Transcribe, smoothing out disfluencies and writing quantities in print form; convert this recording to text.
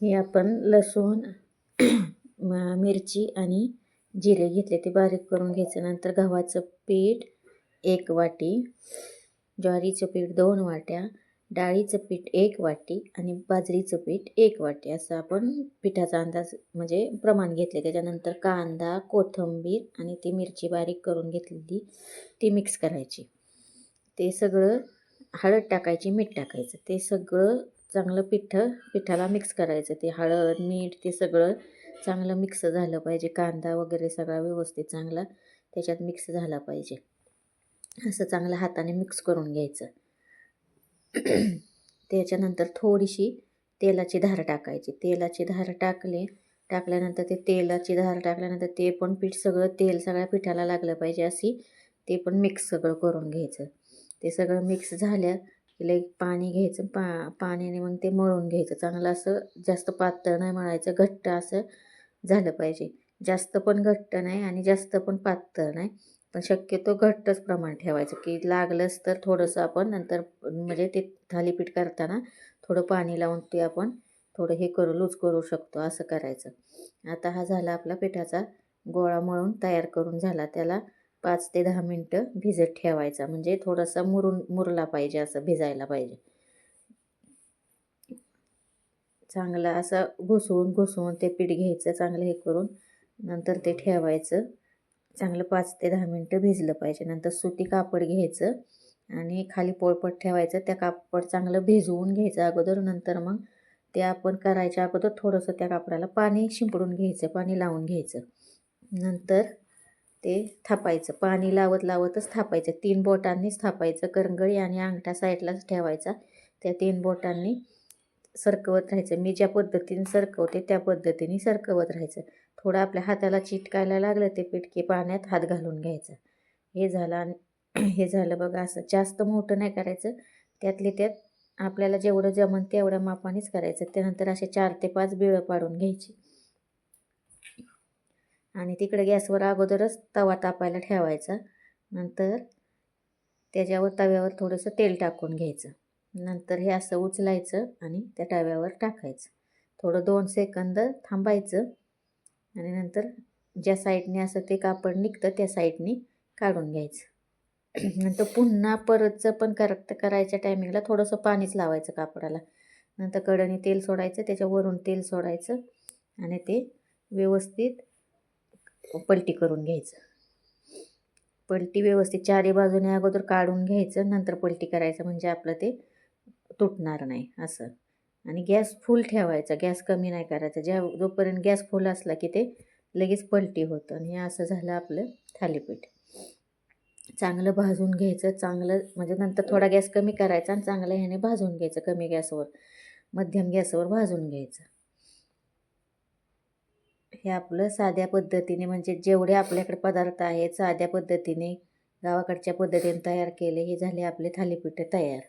हे आपण लसूण मिरची आणि जिरे घेतले ते बारीक करून घ्यायचं. नंतर गव्हाचं पीठ 1 वाटी, ज्वारीचं पीठ 2 वाट्या, डाळीचं पीठ 1 वाटी आणि बाजरीचं पीठ 1 वाटी असं आपण पिठाचा अंदाज म्हणजे प्रमाण घेतले. त्याच्यानंतर कांदा, कोथिंबीर आणि ती मिरची बारीक करून घेतलेली ती मिक्स करायची. ते सगळं हळद टाकायची, मीठ टाकायचं. ते सगळं चांगलं पिठाला मिक्स करायचं. ते हळद, मीठ ते सगळं चांगलं मिक्स झालं पाहिजे. कांदा वगैरे सगळा व्यवस्थित चांगला त्याच्यात मिक्स झाला पाहिजे. असं चांगलं हाताने मिक्स करून घ्यायचं. त्याच्यानंतर थोडीशी तेलाची धार टाकायची. तेलाची धार टाकल्यानंतर तेलाची धार टाकल्यानंतर ते पण पीठ सगळं तेल सगळ्या पिठाला लागलं पाहिजे अशी ते पण मिक्स सगळं करून घ्यायचं. ते सगळं मिक्स झालं की पाणी घ्यायचं. पाण्याने मग ते मळून घ्यायचं. चांगलं असं जास्त पातळ नाही मळायचं, घट्ट असं झालं पाहिजे. जास्त पण घट्ट नाही आणि जास्त पण पातळ नाही, पण शक्यतो घट्टच प्रमाण ठेवायचं की लागलंच तर थोडंसं आपण नंतर म्हणजे ते थालीपीठ करताना थोडं पाणी लावून ते आपण थोडं हे लूज करू शकतो. असं करायचं. आता हा झाला आपला पिठाचा गोळा मळून तयार करून झाला. त्याला 5 ते 10 मिनटं भिजत ठेवायचा. म्हणजे थोडासा मुरला पाहिजे, असं भिजायला पाहिजे. चांगलं असं घुसवून ते पीठ घ्यायचं चांगलं हे करून. नंतर ते ठेवायचं. चांगलं 5 ते 10 मिनटं भिजलं पाहिजे. नंतर सुती कापड घ्यायचं आणि खाली पोळपाट ठेवायचं. त्या कापड चांगलं भिजवून घ्यायचं अगोदर. नंतर मग ते आपण करायच्या अगोदर थोडंसं त्या कापडाला पाणी शिंपडून घ्यायचं, पाणी लावून घ्यायचं. नंतर ते थापायचं. पाणी लावतच थापायचं. 3 बोटांनीच थापायचं. करंगळी आणि अंगठा साईडलाच ठेवायचा. त्या 3 बोटांनी सरकवत राहायचं. मी ज्या पद्धतीने सरकवते त्या पद्धतीने सरकवत राहायचं. थोडं आपल्या हाताला चिटकायला लागलं ते पीठ की पाण्यात हात घालून घ्यायचं. हे झालं. आणि हे झालं बघा. असं जास्त मोठं नाही करायचं. त्यातले त्यात आपल्याला जेवढं जमन तेवढ्या मापानेच करायचं. त्यानंतर असे 4 ते 5 बिळं पाडून घ्यायची आणि तिकडे गॅसवर अगोदरच तवा तापायला ठेवायचा. नंतर त्याच्यावर तव्यावर थोडंसं तेल टाकून घ्यायचं. नंतर हे असं उचलायचं आणि त्या तव्यावर टाकायचं. थोडं 2 सेकंद थांबायचं आणि नंतर ज्या साईडने असं ते कापड निघतं त्या साईडने काढून घ्यायचं. नंतर पुन्हा परतचं पण करायच्या टायमिंगला थोडंसं पाणीच लावायचं कापडाला. नंतर कढईने तेल सोडायचं, त्याच्यावरून तेल सोडायचं आणि ते व्यवस्थित पलटी करून घ्यायचं. पलटी व्यवस्थित 4ही बाजूने अगोदर काढून घ्यायचं, नंतर पलटी करायचं. म्हणजे आपलं ते तुटणार नाही असं. आणि गॅस फुल ठेवायचा, गॅस कमी नाही करायचा. जोपर्यंत गॅस फुल असला की ते लगेच पलटी होतं. आणि हे असं झालं आपलं थालीपीठ. चांगलं भाजून घ्यायचं. चांगलं म्हणजे नंतर थोडा गॅस कमी करायचा आणि चांगलं ह्याने भाजून घ्यायचं. कमी गॅसवर, मध्यम गॅसवर भाजून घ्यायचं. हे आपलं साध्या पद्धतीने म्हणजे जेवढे आपल्याकडे पदार्थ आहेत साध्या पद्धतीने गावाकडच्या पद्धतीने तयार केले. हे झाले आपले थालीपीठ तयार.